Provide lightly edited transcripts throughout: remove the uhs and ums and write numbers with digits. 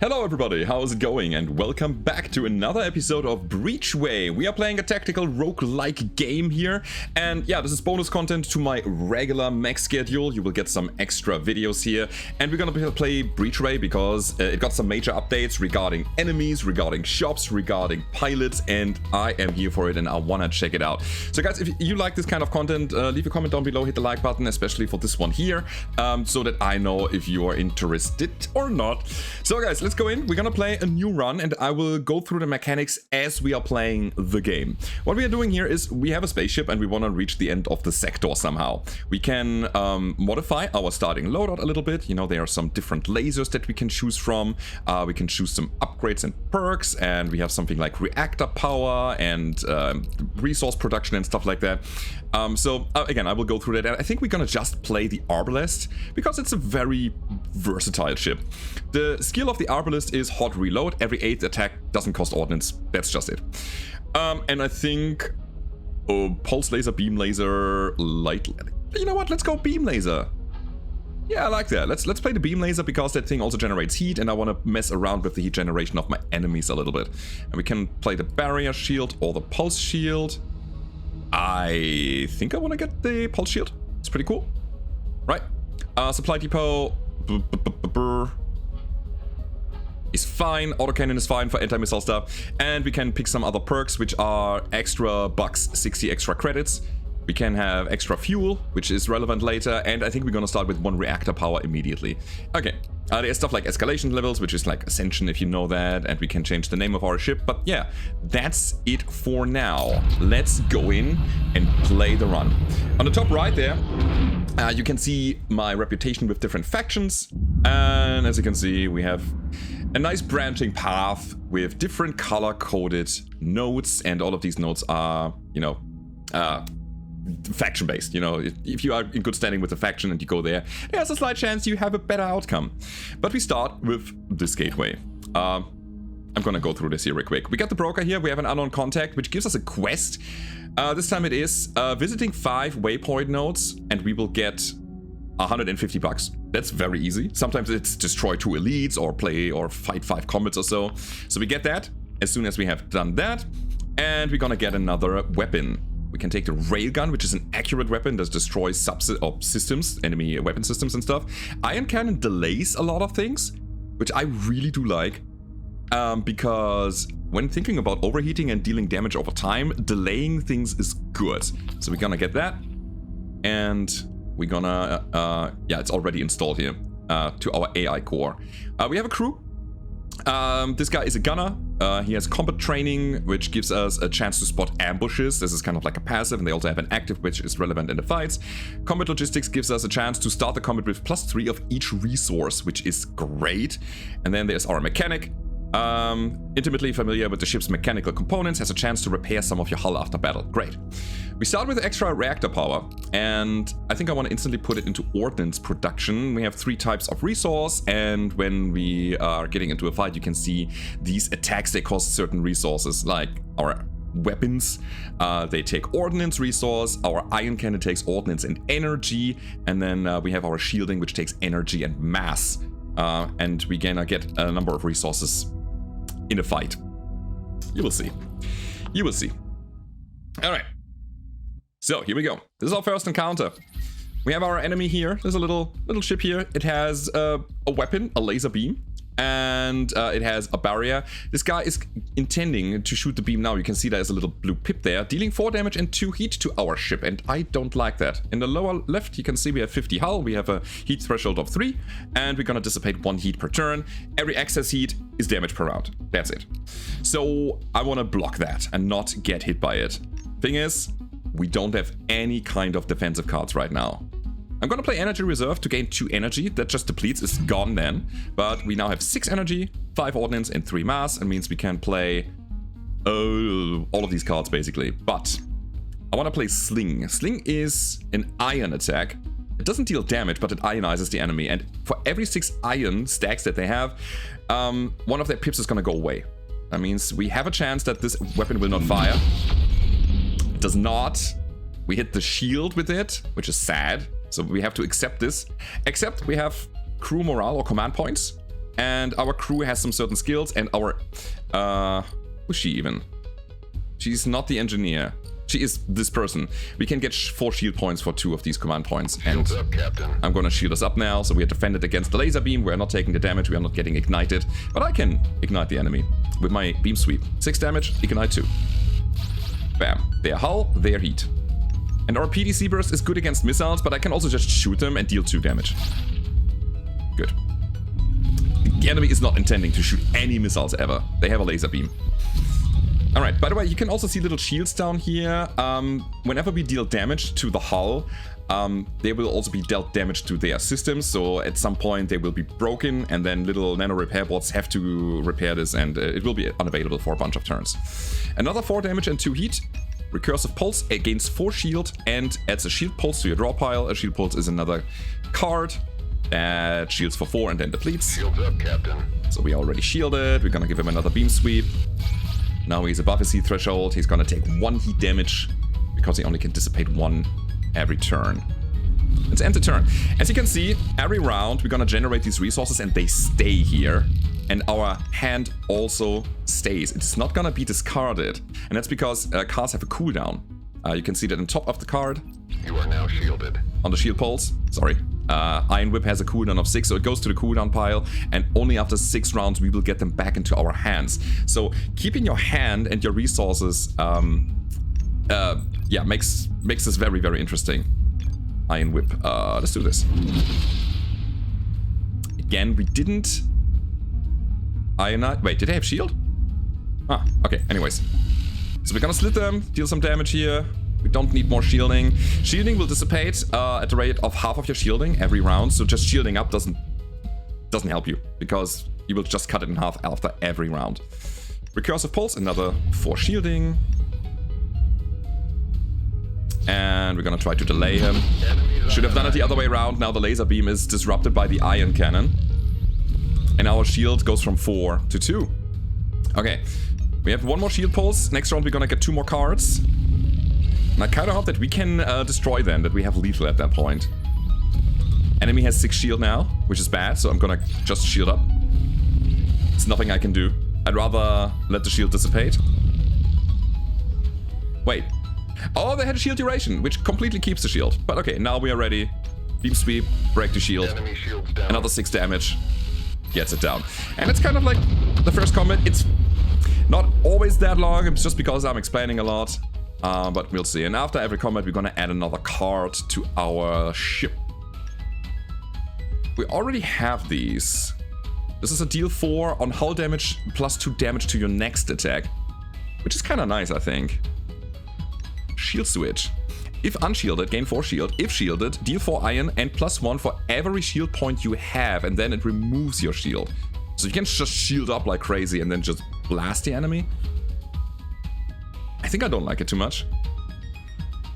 Hello everybody, how's it going? And welcome back to another episode of Breachway. We are playing a tactical roguelike game here. And yeah, this is bonus content to my regular max schedule. You will get some extra videos here. And we're gonna play Breachway because it got some major updates regarding enemies, regarding shops, regarding pilots. And I am here for it and I wanna check it out. So guys, if you like this kind of content, leave a comment down below, hit the like button, especially for this one here, so that I know if you are interested or not. So guys, let's go in. We're gonna play a new run and I will go through the mechanics as we are playing the game. What we are doing here is we have a spaceship and we want to reach the end of the sector somehow. We can modify our starting loadout a little bit. You know, there are some different lasers that we can choose from. We can choose some upgrades and perks, and we have something like reactor power and resource production and stuff like that. Again, I will go through that. I think we're gonna just play the Arbalest because it's a very versatile ship. The skill of the Arbalest is hot reload. Every 8th attack doesn't cost ordnance. That's just it. And I think pulse laser, beam laser, light. You know what? Let's go beam laser. Yeah, I like that. Let's play the beam laser because that thing also generates heat, and I want to mess around with the heat generation of my enemies a little bit. And we can play the barrier shield or the pulse shield. I think I want to get the pulse shield. It's pretty cool, right? Supply depot is fine. Autocannon is fine for anti-missile stuff, and we can pick some other perks which are extra bucks, 60 extra credits. We can have extra fuel, which is relevant later, and I think we're gonna start with 1 reactor power immediately. Okay, there's stuff like escalation levels, which is like Ascension if you know that, and we can change the name of our ship, but yeah, that's it for now. Let's go in and play the run. On the top right there, you can see my reputation with different factions, and as you can see, we have a nice branching path with different color-coded nodes, and all of these nodes are, you know, faction based. You know, if you are in good standing with the faction and you go there, there's a slight chance you have a better outcome. But we start with this gateway. I'm gonna go through this here real quick. We got the broker here. We have an unknown contact, which gives us a quest. This time it is visiting 5 waypoint nodes, and we will get 150 bucks. That's very easy. Sometimes it's destroy 2 elites or play or fight 5 combats or so. So we get that as soon as we have done that, and we're gonna get another weapon. We can take the railgun, which is an accurate weapon that destroys systems, enemy weapon systems and stuff. Iron cannon delays a lot of things, which I really do like, because when thinking about overheating and dealing damage over time, delaying things is good. So we're gonna get that, and we're gonna, yeah, it's already installed here to our AI core. We have a crew. This guy is a gunner. He has combat training, which gives us a chance to spot ambushes. This is kind of like a passive, and they also have an active, which is relevant in the fights. Combat logistics gives us a chance to start the combat with +3 of each resource, which is great. And then there's our mechanic. Intimately familiar with the ship's mechanical components, has a chance to repair some of your hull after battle. Great. We start with extra reactor power, and I think I want to instantly put it into ordnance production. We have 3 types of resource, and when we are getting into a fight, you can see these attacks, they cost certain resources, like our weapons, they take ordnance resource, our iron cannon takes ordnance and energy, and then we have our shielding, which takes energy and mass, and we gonna get a number of resources in a fight. You will see. You will see. All right. So here we go. This is our first encounter. We have our enemy here. There's a little ship here. It has a weapon, a laser beam, and it has a barrier. This guy is intending to shoot the beam now. You can see there's a little blue pip there, dealing 4 damage and 2 heat to our ship, and I don't like that. In the lower left, you can see we have 50 hull. We have a heat threshold of 3, and we're gonna dissipate 1 heat per turn. Every excess heat is damage per round. That's it. So I want to block that and not get hit by it. Thing is, we don't have any kind of defensive cards right now. I'm gonna play energy reserve to gain 2 energy. That just depletes, it's gone then. But we now have 6 energy, 5 ordnance, and 3 mass. It means we can play all of these cards basically. But I wanna play Sling. Sling is an iron attack. It doesn't deal damage, but it ionizes the enemy. And for every 6 iron stacks that they have, 1 of their pips is gonna go away. That means we have a chance that this weapon will not fire. It does not. We hit the shield with it, which is sad. So we have to accept this. Except we have crew morale or command points. and our crew has some certain skills, and our... who's she even? She's not the engineer. She is this person. We can get 4 shield points for 2 of these command points. And up, Captain. I'm gonna shield us up now, so we are defended against the laser beam. We're not taking the damage, we are not getting ignited. But I can ignite the enemy with my beam sweep. 6 damage, ignite 2. Bam. Their hull, their heat. And our PDC burst is good against missiles, but I can also just shoot them and deal 2 damage. Good. The enemy is not intending to shoot any missiles ever. They have a laser beam. Alright, by the way, you can also see little shields down here. Whenever we deal damage to the hull, they will also be dealt damage to their systems. So at some point they will be broken, and then little nano repair bots have to repair this, and it will be unavailable for a bunch of turns. Another 4 damage and 2 heat. Recursive pulse gains 4 shield and adds a shield pulse to your draw pile. A shield pulse is another card that shields for 4 and then depletes. Shields up, Captain. So we already shielded. We're gonna give him another beam sweep. Now he's above his heat threshold. He's gonna take 1 heat damage because he only can dissipate 1 every turn. Let's end the turn. As you can see, every round we're gonna generate these resources and they stay here. And our hand also stays. It's not gonna be discarded. And that's because cards have a cooldown. You can see that on top of the card. You are now shielded. On the shield pulse, sorry. Iron Whip has a cooldown of 6, so it goes to the cooldown pile, and only after 6 rounds we will get them back into our hands. So keeping your hand and your resources, yeah, makes this very, very interesting. Iron Whip, let's do this. Again, we didn't... Wait, did they have shield? Ah, okay, anyways. So we're gonna slit them, deal some damage here. We don't need more shielding. Shielding will dissipate at the rate of half of your shielding every round, so just shielding up doesn't help you, because you will just cut it in half after every round. Recursive Pulse, another 4 shielding. And we're gonna try to delay him. Should have done it the other way around. Now the laser beam is disrupted by the ion cannon. And our shield goes from 4 to 2. Okay, we have 1 more shield pulse. Next round we're gonna get 2 more cards. And I kind of hope that we can destroy them, that we have lethal at that point. Enemy has 6 shield now, which is bad, so I'm gonna just shield up. There's nothing I can do. I'd rather let the shield dissipate. Wait. Oh, they had a shield duration, which completely keeps the shield. But okay, now we are ready. Beam sweep, break the shield. Enemy shield's down. Another 6 damage. Gets it down. And it's kind of like the first combat. It's not always that long, it's just because I'm explaining a lot. But we'll see. And after every combat, we're gonna add another card to our ship. We already have these. This is a deal 4 on hull damage plus 2 damage to your next attack, which is kind of nice, I think. Shield switch. If unshielded, gain 4 shield. If shielded, deal 4 iron and +1 for every shield point you have, and then it removes your shield. So you can just shield up like crazy and then just blast the enemy. I think I don't like it too much.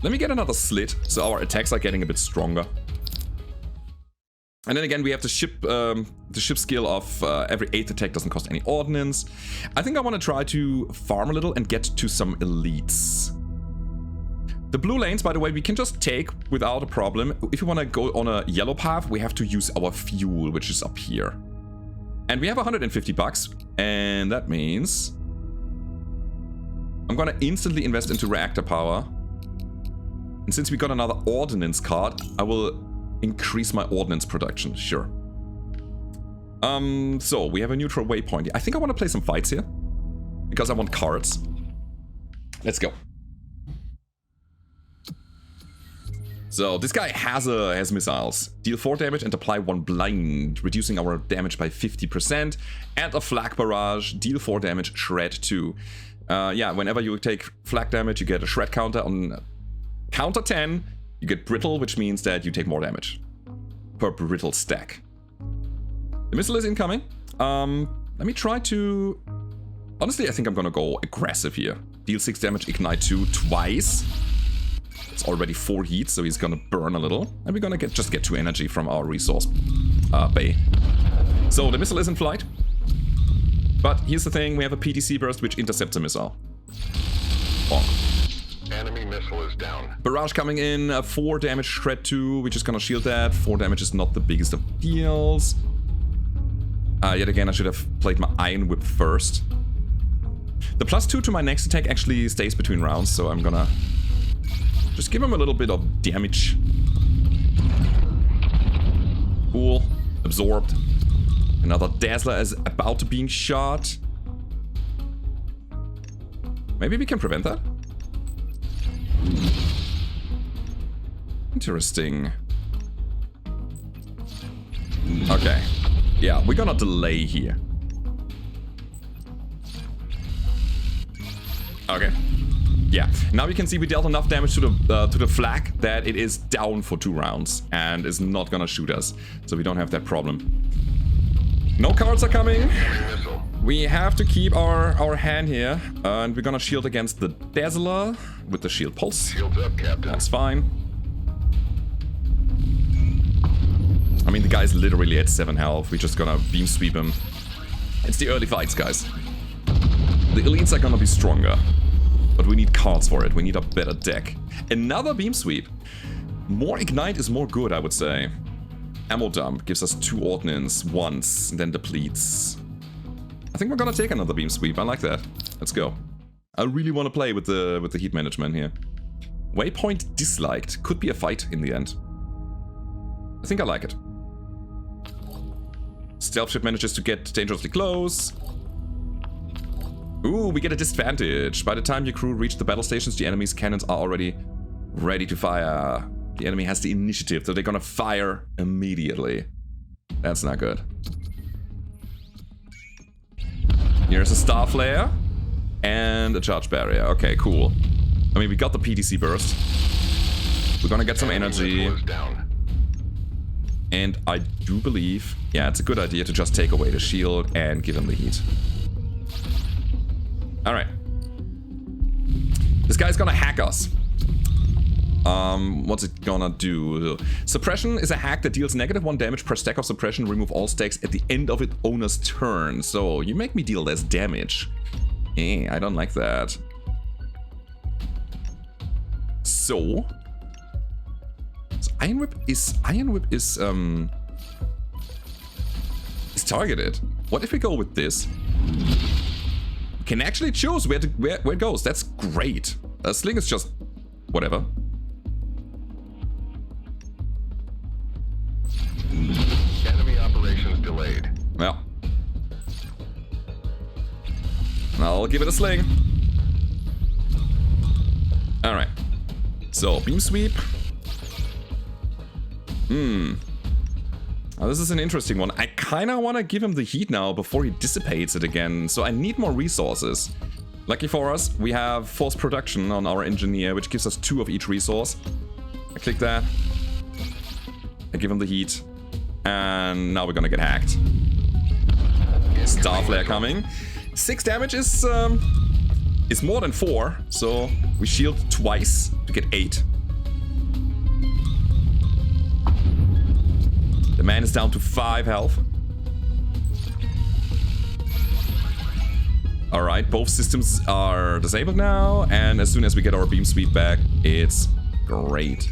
Let me get another slit, so our attacks are getting a bit stronger. And then again, we have the ship skill of every 8th attack doesn't cost any ordnance. I think I want to try to farm a little and get to some elites. The blue lanes, by the way, we can just take without a problem. If you want to go on a yellow path, we have to use our fuel, which is up here. And we have 150 bucks, and that means I'm gonna instantly invest into reactor power. And since we got another ordnance card, I will increase my ordnance production, sure. So we have a neutral waypoint. I think I want to play some fights here, because I want cards. Let's go. So this guy has missiles. Deal 4 damage and apply 1 blind, reducing our damage by 50%. And a flak barrage, deal 4 damage, shred 2. Yeah, whenever you take flak damage, you get a shred counter. On counter 10, you get brittle, which means that you take more damage per brittle stack. The missile is incoming. Let me try to... Honestly, I think I'm gonna go aggressive here. Deal 6 damage, ignite 2 twice. It's already 4 heats, so he's gonna burn a little. And we're gonna just get 2 energy from our resource bay. So the missile is in flight. But here's the thing, we have a PTC burst which intercepts a missile. Bonk. Enemy missile is down. Barrage coming in, 4 damage, shred 2. We're just gonna shield that. 4 damage is not the biggest of deals. Yet again, I should have played my Iron Whip first. The +2 to my next attack actually stays between rounds, so I'm gonna just give him a little bit of damage. Cool. Absorbed. Another Dazzler is about to being shot. Maybe we can prevent that? Interesting. Okay. Yeah, we're gonna delay here. Okay. Yeah. Now we can see we dealt enough damage to the flag that it is down for 2 rounds and is not gonna shoot us. So we don't have that problem. No cards are coming. We have to keep our hand here, and we're gonna shield against the Dazzler with the shield pulse. Shields up, Captain. That's fine. I mean, the guy's literally at 7 health. We're just gonna beam sweep him. It's the early fights, guys. The elites are gonna be stronger, but we need cards for it. We need a better deck. Another beam sweep. More ignite is more good, I would say. Ammo dump gives us 2 ordnance once, and then depletes. I think we're gonna take another beam sweep. I like that. Let's go. I really want to play with the heat management here. Waypoint disliked. Could be a fight in the end. I think I like it. Stealth ship manages to get dangerously close. Ooh, we get a disadvantage. By the time your crew reach the battle stations, the enemy's cannons are already ready to fire. The enemy has the initiative, so they're gonna fire immediately. That's not good. Here's a Star Flare and a Charge Barrier. Okay, cool. I mean, we got the PTC burst. We're gonna get some energy. And I do believe, yeah, it's a good idea to just take away the shield and give him the heat. Alright. This guy's gonna hack us. What's it gonna do? Suppression is a hack that deals -1 damage per stack of suppression. Remove all stacks at the end of its owner's turn. So, you make me deal less damage. I don't like that. So Iron Whip is targeted. What if we go with this? We can actually choose where it goes. That's great. Sling is just whatever. Enemy operations delayed. Well, I'll give it a sling. All right. So beam sweep. Now, this is an interesting one. I kind of want to give him the heat now before he dissipates it again. So I need more resources. Lucky for us, we have force production on our engineer, which gives us 2 of each resource. I click that. I give him the heat. And now we're gonna get hacked. Star Flare coming. 6 damage is more than 4. So we shield twice to get 8. The man is down to 5 health. Alright, both systems are disabled now, and as soon as we get our beam sweep back, it's great.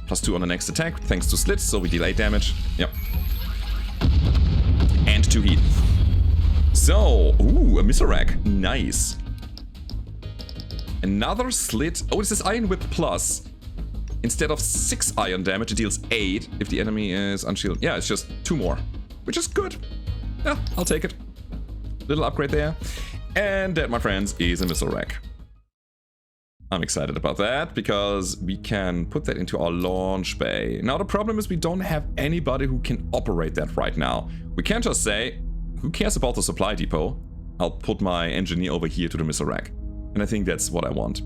+2 on the next attack, thanks to slits, so we deal 8 damage. Yep. And 2 heat. So, ooh, a Miserac. Nice. Another slit. Oh, this is Iron Whip Plus. Instead of 6 iron damage, it deals 8 if the enemy is unshielded. Yeah, it's just 2 more, which is good. Yeah, I'll take it. Little upgrade there. And that, my friends, is a missile rack. I'm excited about that because we can put that into our launch bay. Now, the problem is we don't have anybody who can operate that right now. We can't just say, who cares about the supply depot? I'll put my engineer over here to the missile rack. And I think that's what I want.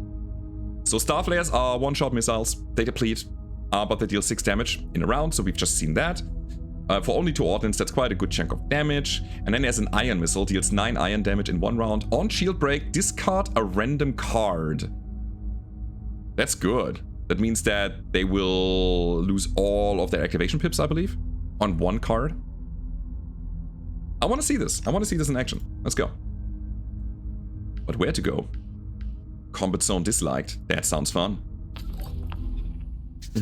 So Star Flares are one-shot missiles. They deplete, but they deal 6 damage in a round, so we've just seen that. For only 2 ordnance, that's quite a good chunk of damage. And then there's an Iron Missile, deals 9 iron damage in 1 round. On shield break, discard a random card. That's good. That means that they will lose all of their activation pips, I believe, on 1 card. I want to see this. I want to see this in action. Let's go. But where to go? Combat zone disliked. That sounds fun.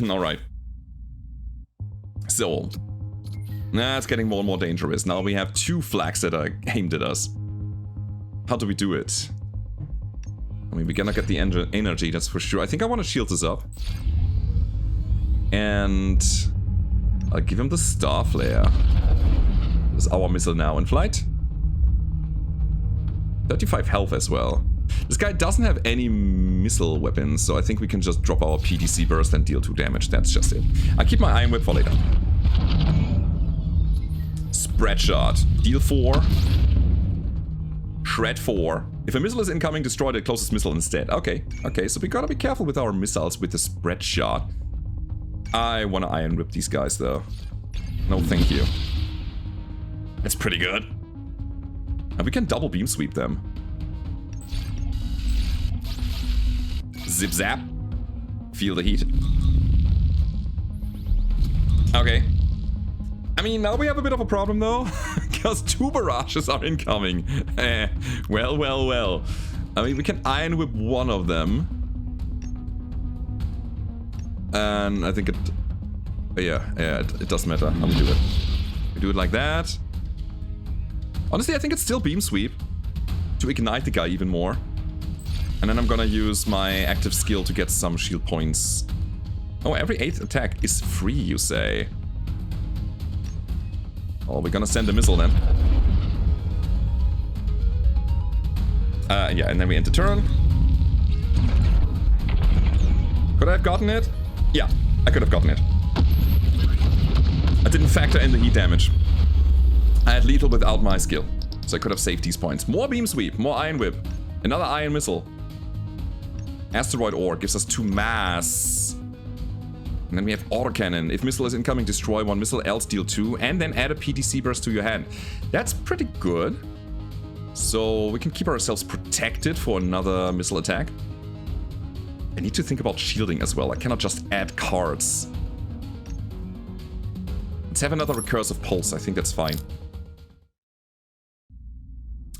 Alright. So, Nah, it's getting more and more dangerous. Now we have 2 flags that are aimed at us. How do we do it? I mean, we're gonna get the energy, that's for sure. I think I want to shield this up. And I'll give him the star flare. Is our missile now in flight? 35 health as well. This guy doesn't have any missile weapons, so I think we can just drop our PDC burst and deal 2 damage. That's just it. I keep my Iron Whip for later. Spread shot. Deal 4. Shred 4. If a missile is incoming, destroy the closest missile instead. Okay, okay, so we gotta be careful with our missiles with the spread shot. I wanna Iron Whip these guys though. No thank you. That's pretty good. And we can double beam sweep them. Zip zap. Feel the heat. Okay. I mean, now we have a bit of a problem though, because 2 barrages are incoming. Well, well, well. I mean, we can Iron Whip one of them. And I think it... Yeah, it does matter how we do it. We do it like that. Honestly, I think it's still beam sweep to ignite the guy even more. And then I'm gonna use my active skill to get some shield points. Oh, every 8th attack is free, you say? Oh, we're gonna send a missile then. Yeah, and then we end the turn. Could I have gotten it? Yeah, I could have gotten it. I didn't factor in the heat damage. I had lethal without my skill, so I could have saved these points. More beam sweep, more Iron Whip, another iron missile. Asteroid ore gives us 2 mass. And then we have autocannon. If missile is incoming, destroy 1 missile, else deal 2, and then add a PDC burst to your hand. That's pretty good. So we can keep ourselves protected for another missile attack. I need to think about shielding as well. I cannot just add cards. Let's have another recursive pulse. I think that's fine.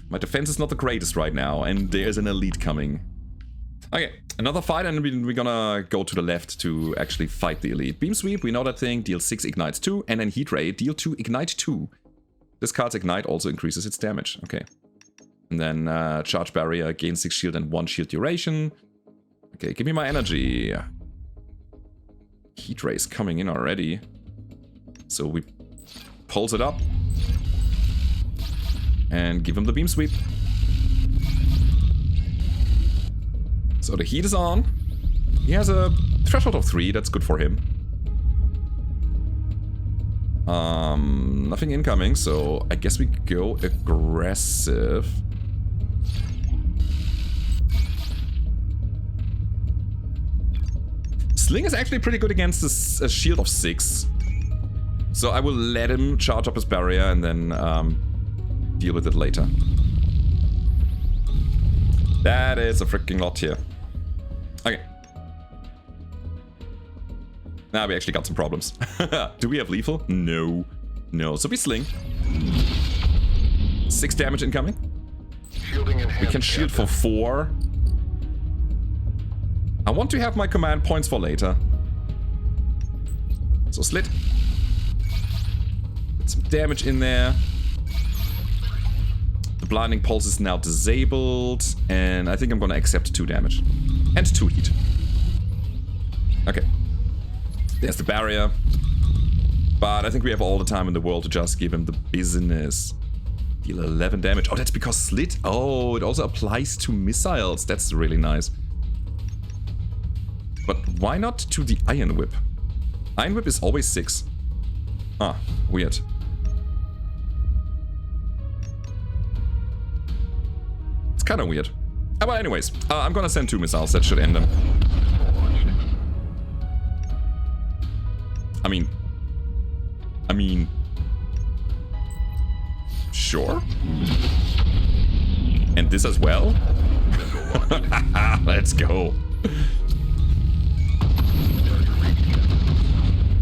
My defense is not the greatest right now, and there's an elite coming. Okay, another fight, and we're gonna go to the left to actually fight the elite. Beam sweep, we know that thing. Deal 6, ignites 2, and then heat ray, deal 2, ignite 2. This card's ignite also increases its damage. Okay. And then charge barrier, gain 6 shield and 1 shield duration. Okay, give me my energy. Heat ray's coming in already. So we pulse it up. And give him the beam sweep. So the heat is on. He has a threshold of 3, that's good for him. Nothing incoming, so I guess we go aggressive. Sling is actually pretty good against this shield of 6. So I will let him charge up his barrier and then deal with it later. That is a freaking lot here. Okay. Now we actually got some problems. Do we have lethal? No. No. So we sling. 6 damage incoming. Shielding in hand, We can shield for 4. I want to have my command points for later. So slit. Put some damage in there. The blinding pulse is now disabled. And I think I'm gonna accept 2 damage. And 2 heat. Okay. There's the barrier. But I think we have all the time in the world to just give him the business. Deal 11 damage. Oh, that's because slit. Oh, it also applies to missiles. That's really nice. But why not to the Iron Whip? Iron Whip is always 6. Ah, weird. It's kind of weird. But anyways, I'm gonna send 2 missiles. That should end them. I mean... Sure. And this as well? Let's go.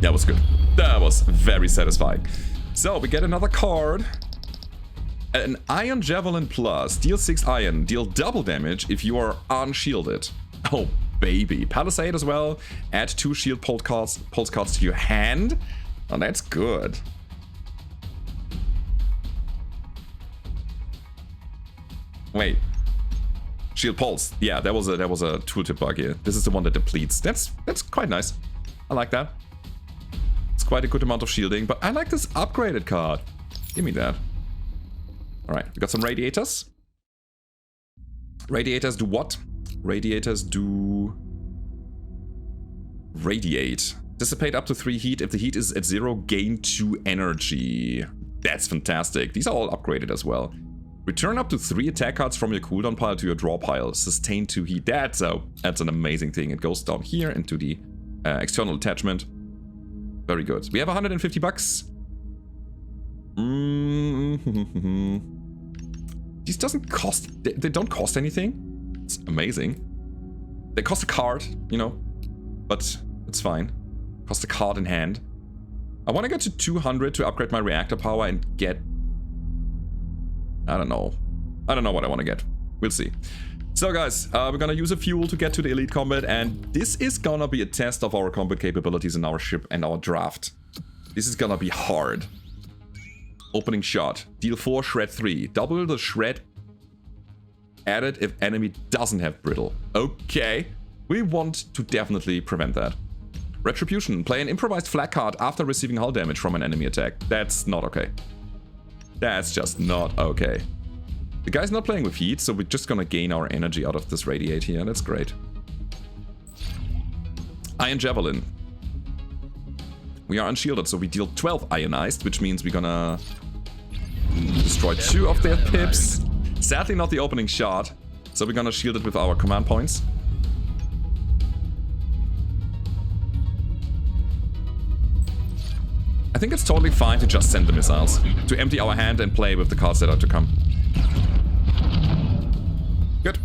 That was good. That was very satisfying. So, we get another card. An Iron Javelin Plus. Deal 6 iron. Deal double damage if you are unshielded. Oh, baby. Palisade as well. Add 2 shield pulse cards to your hand. Oh, that's good. Wait. Shield pulse. Yeah, there was a tooltip bug here. This is the one that depletes. That's quite nice. I like that. It's quite a good amount of shielding, but I like this upgraded card. Give me that. Alright, we got some radiators. Radiators do what? Radiators do... Radiate. Dissipate up to 3 heat. If the heat is at 0, gain 2 energy. That's fantastic. These are all upgraded as well. Return up to 3 attack cards from your cooldown pile to your draw pile. Sustain 2 heat. That's an amazing thing. It goes down here into the external attachment. Very good. We have 150 bucks. These doesn't cost... They don't cost anything. It's amazing. They cost a card, you know. But it's fine. Cost a card in hand. I want to get to 200 to upgrade my reactor power and get... I don't know. I don't know what I want to get. We'll see. So guys, we're gonna use a fuel to get to the elite combat, and this is gonna be a test of our combat capabilities in our ship and our draft. This is gonna be hard. Opening shot. Deal 4, shred 3. Double the shred added if enemy doesn't have brittle. Okay. We want to definitely prevent that. Retribution. Play an improvised flag card after receiving hull damage from an enemy attack. That's not okay. That's just not okay. The guy's not playing with heat, so we're just gonna gain our energy out of this radiate here. That's great. Iron Javelin. We are unshielded, so we deal 12 ionized, which means we're gonna destroy 2 of their pips. Sadly not the opening shot, so we're gonna shield it with our command points. I think it's totally fine to just send the missiles, to empty our hand and play with the cards that are to come. Good.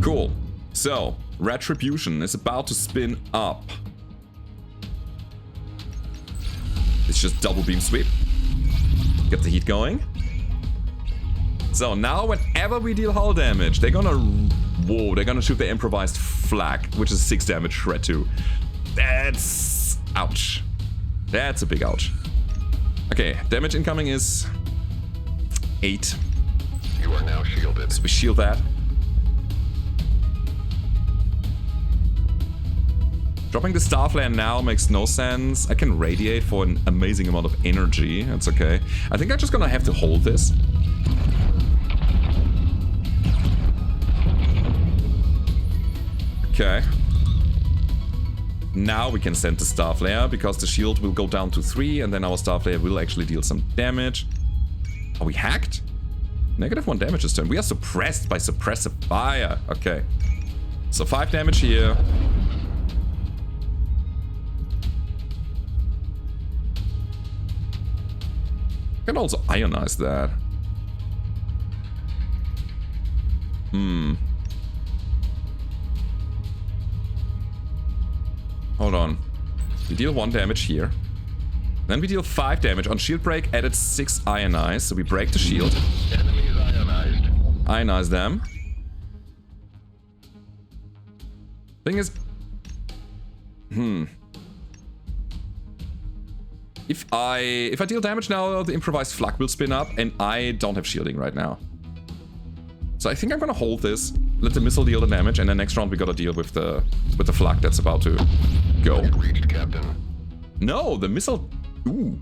Cool. So, Retribution is about to spin up. It's just double beam sweep. Get the heat going. So now whenever we deal hull damage, they're gonna... Whoa, they're gonna shoot the improvised flak, which is 6 damage shred 2. That's... ouch. That's a big ouch. Okay, damage incoming is 8. You are now shielded. So we shield that. Dropping the star flare now makes no sense. I can radiate for an amazing amount of energy. That's okay. I think I'm just gonna have to hold this. Okay. Now we can send the star flare because the shield will go down to 3 and then our star flare will actually deal some damage. Are we hacked? -1 damage this turn. We are suppressed by suppressive fire. Okay. So 5 damage here. I can also ionize that. Hold on. We deal 1 damage here. Then we deal 5 damage. On shield break, added 6 ionize. So we break the shield. Enemies ionized. Ionize them. Thing is... If I deal damage now, the improvised flak will spin up, and I don't have shielding right now. So I think I'm gonna hold this, let the missile deal the damage, and then next round we gotta deal with the flak that's about to go. Target reached, Captain. No, the missile... Ooh.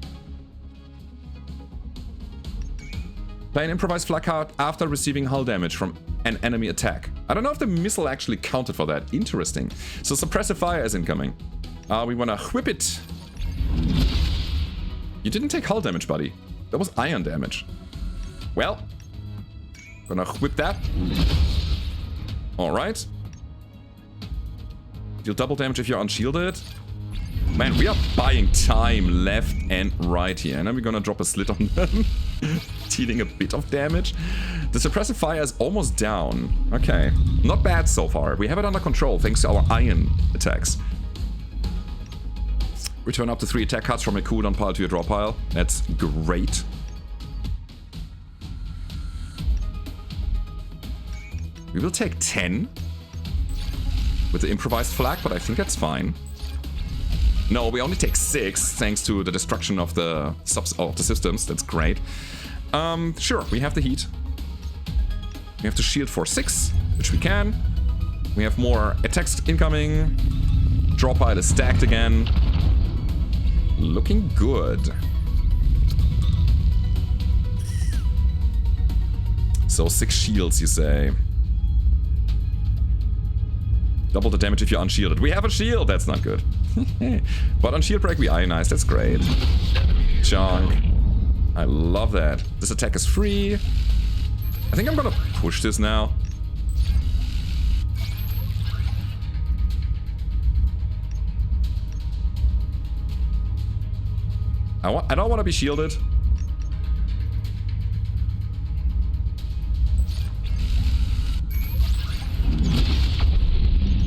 Play an improvised flak card after receiving hull damage from an enemy attack. I don't know if the missile actually counted for that. Interesting. So suppressive fire is incoming. We wanna whip it. You didn't take hull damage, buddy. That was iron damage. Well, gonna whip that. Alright. Deal double damage if you're unshielded. Man, we are buying time left and right here. And then we're gonna drop a slit on them. Dealing a bit of damage. The suppressive fire is almost down. Okay. Not bad so far. We have it under control thanks to our iron attacks. Return up to 3 attack cards from a cooldown pile to your draw pile. That's great. We will take 10 with the improvised flak, but I think that's fine. No, we only take 6 thanks to the destruction of the systems. That's great. Sure, we have the heat. We have to shield for 6, which we can. We have more attacks incoming. Draw pile is stacked again. Looking good. So 6 shields, you say. Double the damage if you're unshielded. We have a shield! That's not good. But on shield break we ionize, that's great. Chunk. I love that. This attack is free. I think I'm gonna push this now. I don't want to be shielded.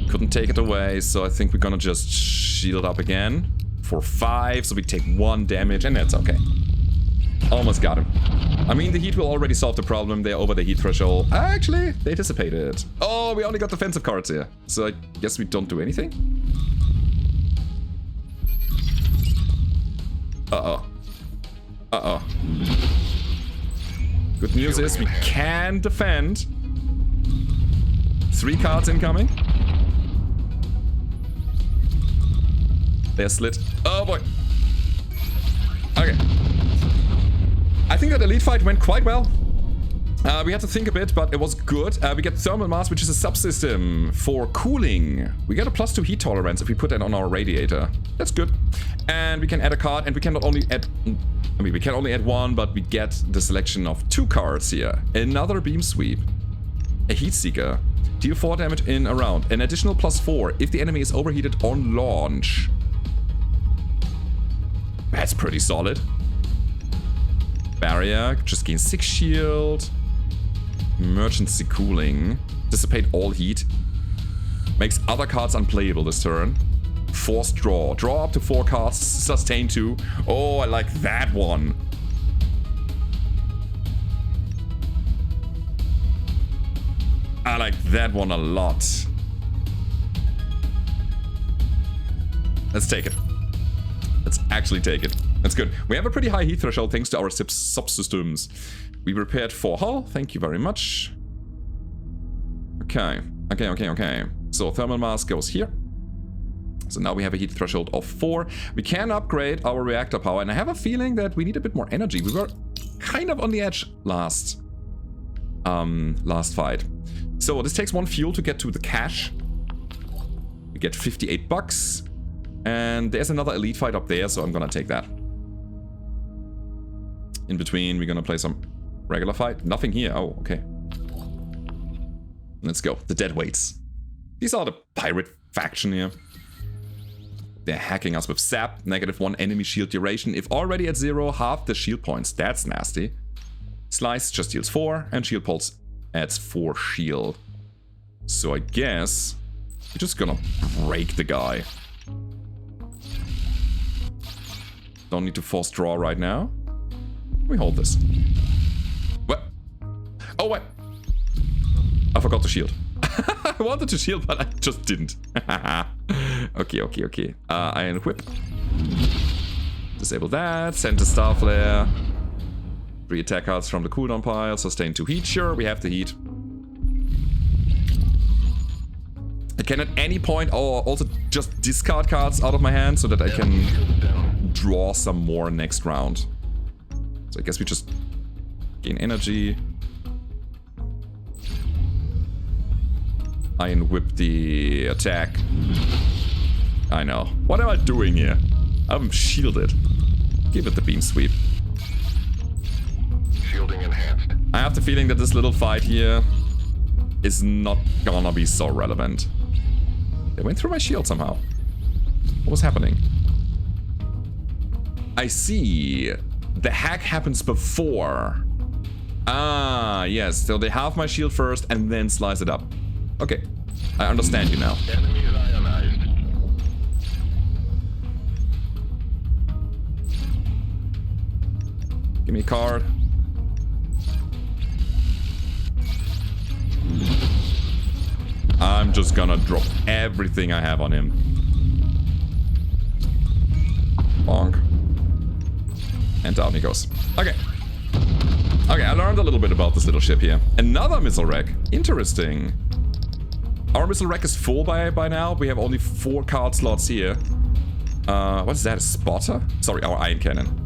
Couldn't take it away, so I think we're gonna just shield up again for 5, so we take 1 damage, and that's okay. Almost got him. I mean, the heat will already solve the problem. They're over the heat threshold. Actually, they dissipated. Oh, we only got defensive cards here, so I guess we don't do anything. Uh-oh. Uh-oh. Good news is we can defend. 3 cards incoming. They're slit. Oh boy. Okay. I think that elite fight went quite well. We had to think a bit, but it was good. We get thermal mass, which is a subsystem for cooling. We get a +2 heat tolerance if we put that on our radiator. That's good. And we can add a card, and we can not only add... I mean, we can only add 1, but we get the selection of 2 cards here. Another beam sweep. A heat seeker. Deal 4 damage in a round. An additional +4 if the enemy is overheated on launch. That's pretty solid. Barrier, just gain 6 shield. Emergency cooling. Dissipate all heat. Makes other cards unplayable this turn. Forced draw. Draw up to 4 cards. Sustain 2. Oh, I like that one. I like that one a lot. Let's take it. Let's actually take it. That's good. We have a pretty high heat threshold thanks to our subsystems. We repaired 4 hull. Thank you very much. Okay. Okay. So thermal mass goes here. So now we have a heat threshold of 4. We can upgrade our reactor power, and I have a feeling that we need a bit more energy. We were kind of on the edge last fight. So this takes 1 fuel to get to the cache. We get 58 bucks. And there's another elite fight up there, so I'm gonna take that. In between, we're gonna play some regular fight. Nothing here. Oh, okay. Let's go. The deadweights. These are the pirate faction here. They're hacking us with sap. -1 enemy shield duration. If already at 0, half the shield points. That's nasty. Slice just deals 4, and shield pulse adds 4 shield. So I guess we're just gonna break the guy. Don't need to force draw right now. We hold this. What? Oh, what? I forgot to shield. I wanted to shield, but I just didn't. Okay. Iron Whip. Disable that. Send the Star Flare. 3 attack cards from the cooldown pile. Sustain 2 heat. Sure, we have the heat. I can at any point also just discard cards out of my hand so that I can draw some more next round. So I guess we just gain energy. Iron Whip the attack. I know. What am I doing here? I'm shielded. Give it the beam sweep. Shielding enhanced. I have the feeling that this little fight here is not gonna be so relevant. They went through my shield somehow. What was happening? I see. The hack happens before. Ah, yes. So they halve my shield first and then slice it up. Okay. I understand you now. Enemy is ionized. Give me a card. I'm just gonna drop everything I have on him. Bonk. And down he goes. Okay. learned a little bit about this little ship here. Another missile rack. Interesting. Our missile rack is full by now. We have only 4 card slots here. What is that? A spotter? Sorry, our iron cannon.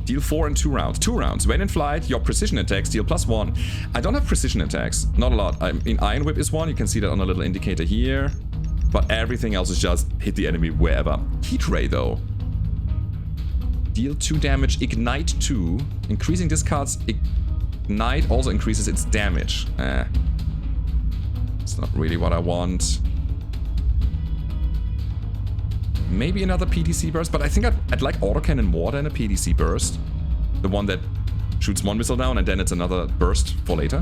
Deal 4 in 2 rounds. 2 rounds. When in flight, your precision attacks deal +1. I don't have precision attacks. Not a lot. I mean, Iron Whip is 1. You can see that on a little indicator here. But everything else is just hit the enemy wherever. Heat Ray, though. Deal 2 damage. Ignite 2. Increasing this card's ignite also increases its damage. It's not really what I want. Maybe another PTC burst, but I think I'd like autocannon more than a PTC burst. The one that shoots 1 missile down and then it's another burst for later.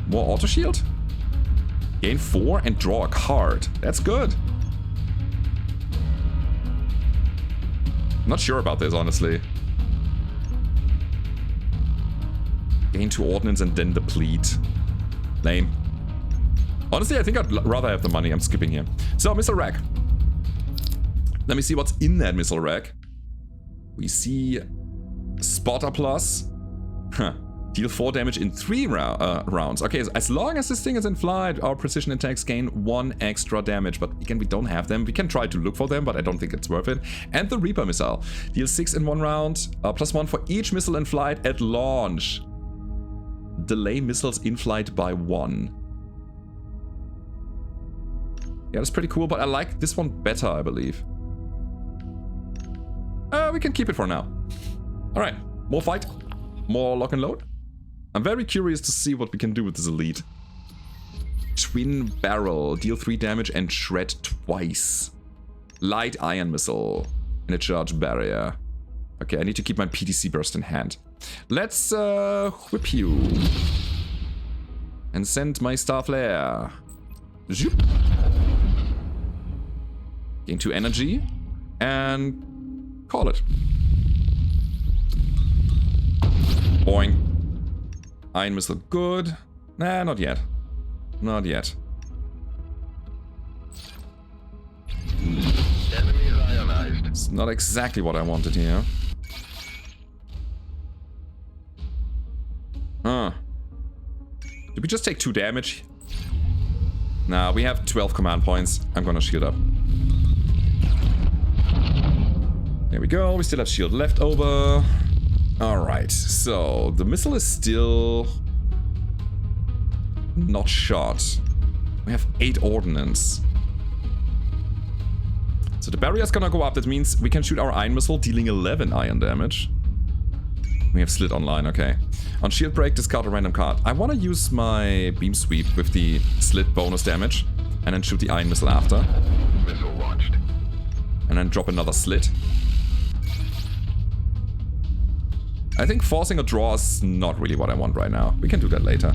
More auto shield? Gain 4 and draw a card. That's good. Not sure about this, honestly. Gain 2 ordnance and then deplete. Lame. Honestly, I think I'd rather have the money. I'm skipping here. So, missile rack. Let me see what's in that missile rack. We see Spotter Plus. Huh. Deal 4 damage in 3 rounds. Okay, so as long as this thing is in flight, our precision attacks gain 1 extra damage. But again, we don't have them. We can try to look for them, but I don't think it's worth it. And the Reaper missile. Deal 6 in 1 round. +1 for each missile in flight at launch. Delay missiles in flight by 1. Yeah, that's pretty cool, but I like this one better, I believe. We can keep it for now. Alright, more fight. More lock and load. I'm very curious to see what we can do with this elite. Twin barrel. Deal 3 damage and shred twice. Light iron missile. And a charge barrier. Okay, I need to keep my PTC burst in hand. Let's whip you. And send my Star Flare. Zoop. Gain 2 energy. And call it. Boing. Iron missile good. Nah, not yet. Not yet. Enemies ionized. It's not exactly what I wanted here. Huh. Did we just take 2 damage? Nah, we have 12 command points. I'm gonna shield up. There we go. We still have shield left over. Alright, so the missile is still not shot. We have 8 ordnance. So the barrier's gonna go up. That means we can shoot our iron missile, dealing 11 iron damage. We have slit online, okay. On shield break, discard a random card. I want to use my beam sweep with the slit bonus damage, and then shoot the iron missile after. Missile launched. And then drop another slit. I think forcing a draw is not really what I want right now. We can do that later.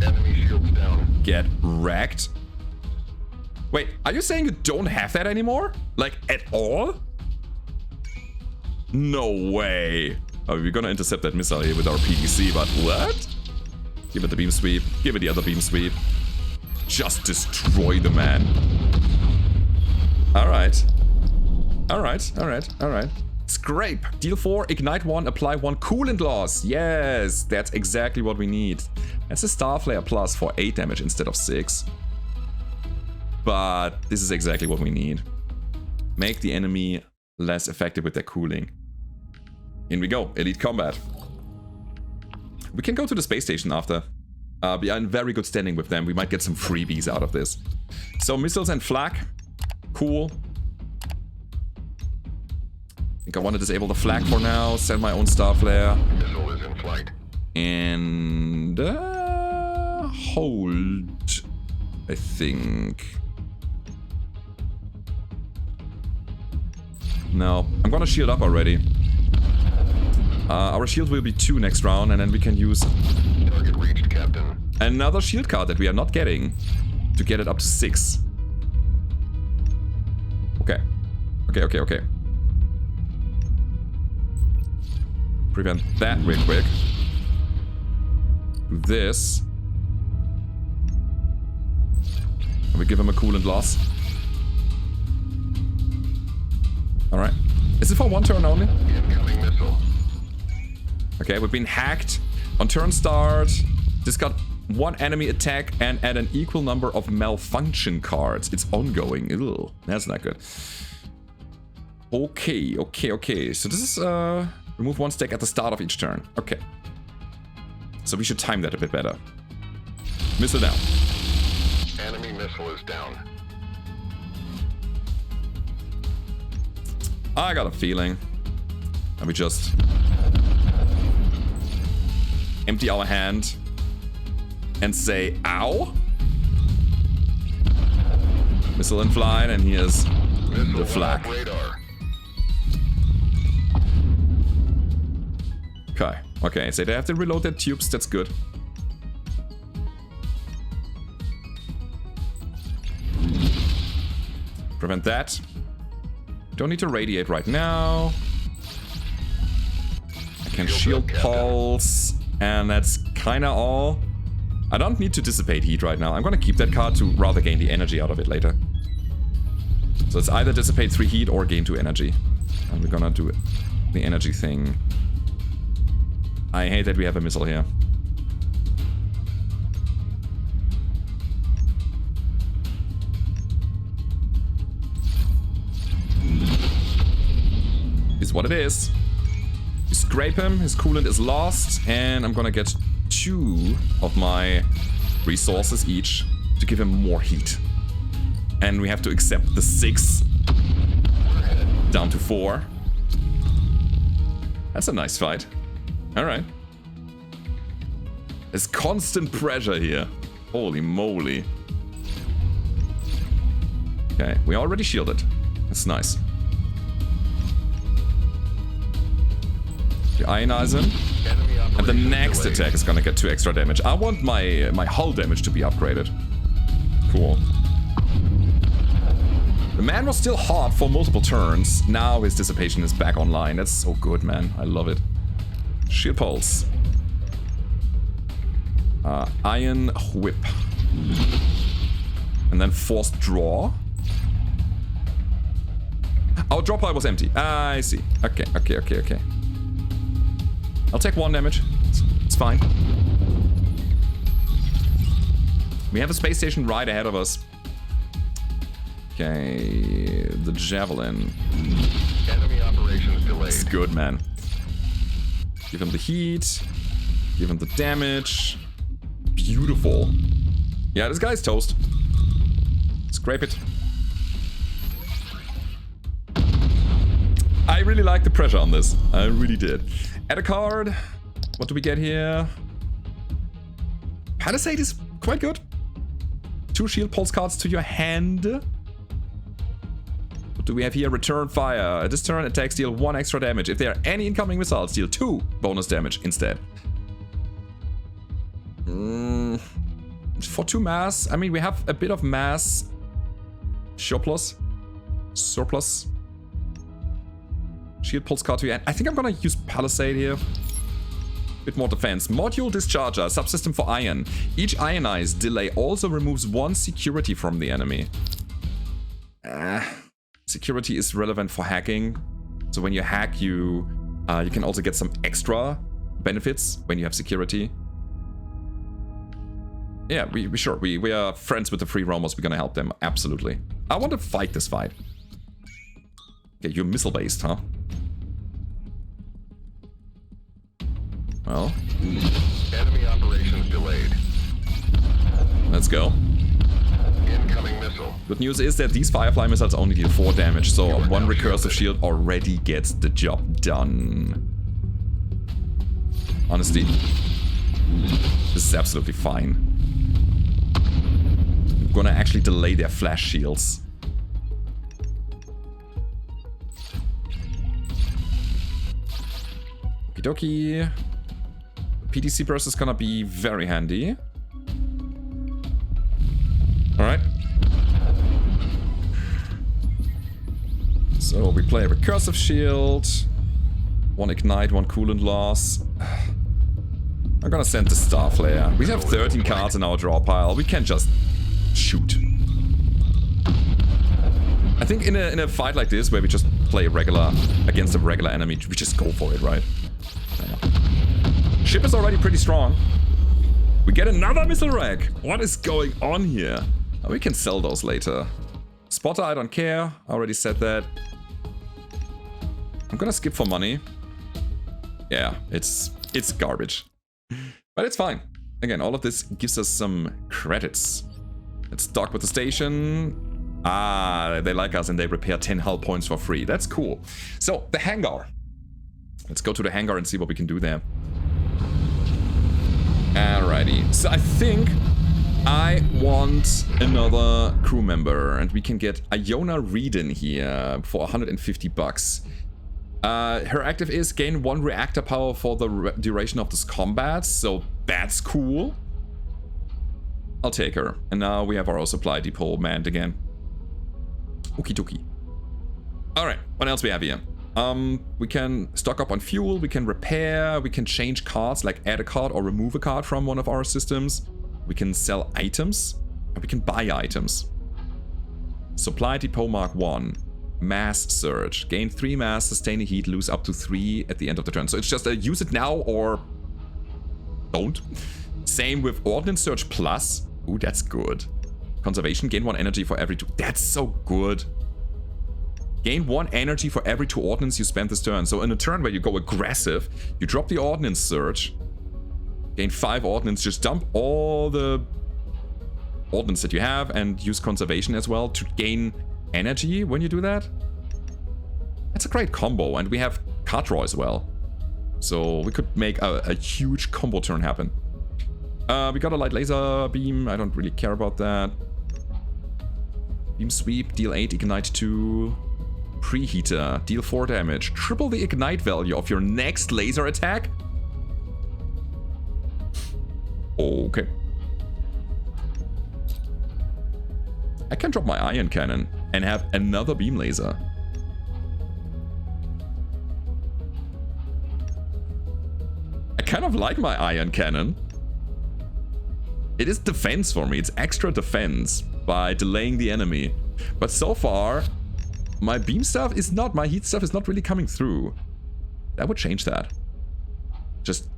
Enemy shields down. Get wrecked. Wait, are you saying you don't have that anymore? Like, at all? No way. Oh, we're gonna intercept that missile here with our PTC, but what? Give it the beam sweep. Give it the other beam sweep. Just destroy the man. Alright. Alright, alright, alright. Scrape. Deal 4, ignite 1, apply 1 coolant loss. Yes, that's exactly what we need. That's a Star Flare plus for 8 damage instead of 6. But this is exactly what we need. Make the enemy less effective with their cooling. In we go. Elite combat. We can go to the space station after. We are in very good standing with them. We might get some freebies out of this. So missiles and flak. Cool. I think I want to disable the flak for now. Send my own Star Flare. Missile is in flight. And hold, I think. No, I'm gonna shield up already. Our shield will be 2 next round, and then we can use Target reached, Captain. another shield card that we are not getting to get it up to 6. Okay. Okay. Prevent that real quick. Do this. And we give him a coolant loss. Alright. Is it for one turn only? Incoming missile. Okay, we've been hacked. On turn start, this got one enemy attack and add an equal number of malfunction cards. It's ongoing. Ew, that's not good. Okay, okay, okay. So this is remove one stack at the start of each turn. Okay. So we should time that a bit better. Missile down. Enemy missile is down. I got a feeling. Let me just empty our hand and say, ow. Missile in flight, and here's Missile the flag. radar. Okay, okay, so they have to reload their tubes, that's good. Prevent that. Don't need to radiate right now. I can shield pulse, and that's kinda all. I don't need to dissipate heat right now. I'm gonna keep that card to rather gain the energy out of it later. So it's either dissipate 3 heat or gain 2 energy. And we're gonna do the energy thing. I hate that we have a missile here. Is what it is. You scrape him, his coolant is lost, and I'm gonna get 2 of my resources each to give him more heat. And we have to accept the 6 down to 4. That's a nice fight. Alright. There's constant pressure here. Holy moly. Okay, we already shielded. That's nice. You ionize him. And the next attack is gonna get 2 extra damage. I want my hull damage to be upgraded. Cool. The man was still hot for multiple turns. Now his dissipation is back online. That's so good, man. I love it. Shield pulse. Iron whip. And then forced draw. Our draw pile was empty. I see. Okay, okay, okay, okay. I'll take 1 damage. It's fine. We have a space station right ahead of us. Okay, the javelin. Enemy operations delayed. It's good, man. Give him the heat. Give him the damage. Beautiful. Yeah, this guy's toast. Scrape it. I really like the pressure on this. I really did. Add a card. What do we get here? Palisade is quite good. 2 shield pulse cards to your hand. What do we have here? Return fire. At this turn, attacks deal 1 extra damage. If there are any incoming missiles, deal 2 bonus damage instead. For 2 mass, I mean, we have a bit of mass surplus. Shield pulse card to your hand. I think I'm gonna use Palisade here. Bit more defense. Module discharger, subsystem for iron. Each ionized delay also removes 1 security from the enemy. Security is relevant for hacking. So when you hack, you can also get some extra benefits when you have security. Yeah, we are friends with the free roamers. We're gonna help them, absolutely. I want to fight this fight. Okay, you're missile based, huh? Well, Enemy operations delayed. let's go. Incoming missile. Good news is that these Firefly missiles only deal 4 damage, so 1 recursive shield already gets the job done. Honestly, this is absolutely fine. I'm gonna actually delay their flash shields. Okie dokie. PTC burst is gonna be very handy. Alright. So we play a recursive shield. 1 ignite, 1 coolant loss. I'm gonna send the Star Flare. We have 13 cards in our draw pile. We can just shoot. I think in a fight like this, where we just play regular against a regular enemy. We just go for it, right? Ship is already pretty strong. We get another missile rack. What is going on here? Oh, we can sell those later. Spotter, I don't care. I already said that. I'm gonna skip for money. Yeah, it's garbage. But it's fine. Again, all of this gives us some credits. Let's dock with the station. Ah, they like us and they repair 10 hull points for free. That's cool. So, the hangar. Let's go to the hangar and see what we can do there. Alrighty. So, I think I want another crew member. And we can get Iona Reed in here for 150 bucks. Her active is gain 1 reactor power for the duration of this combat, so that's cool. I'll take her. And now we have our supply depot manned again. Okie dokie. Alright, what else we have here? We can stock up on fuel, we can repair, we can change cards, like add a card or remove a card from one of our systems. We can sell items, and we can buy items. Supply depot Mark 1. Mass surge. Gain 3 mass, sustain a heat, lose up to 3 at the end of the turn. So it's just use it now or don't. Same with ordnance surge plus. Ooh, that's good. Conservation, gain 1 energy for every 2. That's so good. Gain 1 energy for every 2 ordnance you spend this turn. So in a turn where you go aggressive, you drop the ordnance surge. Gain 5 ordnance, just dump all the ordnance that you have and use conservation as well to gain energy when you do that. That's a great combo, and we have card draw as well, so we could make a huge combo turn happen. We got a light laser beam. I don't really care about that. Beam sweep, deal 8, ignite 2. Preheater, deal 4 damage. Triple the ignite value of your next laser attack. Okay. I can drop my ion cannon and have another beam laser. I kind of like my ion cannon. It is defense for me. It's extra defense by delaying the enemy. But so far, my beam stuff is not, my heat stuff is not really coming through. That would change that. Just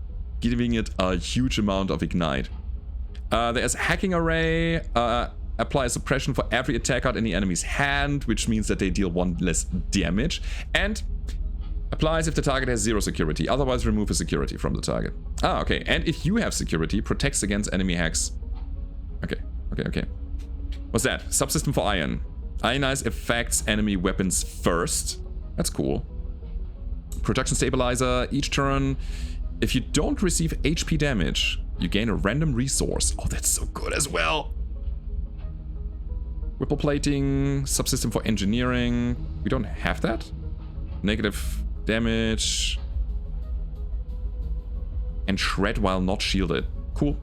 giving it a huge amount of ignite. There's hacking array. Apply suppression for every attack card in the enemy's hand, which means that they deal 1 less damage. And applies if the target has 0 security. Otherwise, remove a security from the target. Ah, okay. And if you have security, protects against enemy hacks. Okay, okay. What's that? Subsystem for iron. Ionize affects enemy weapons first. That's cool. Production stabilizer. Each turn, if you don't receive HP damage, you gain a random resource. Oh, that's so good as well. Ripple plating, subsystem for engineering. We don't have that. Negative damage. And shred while not shielded. Cool.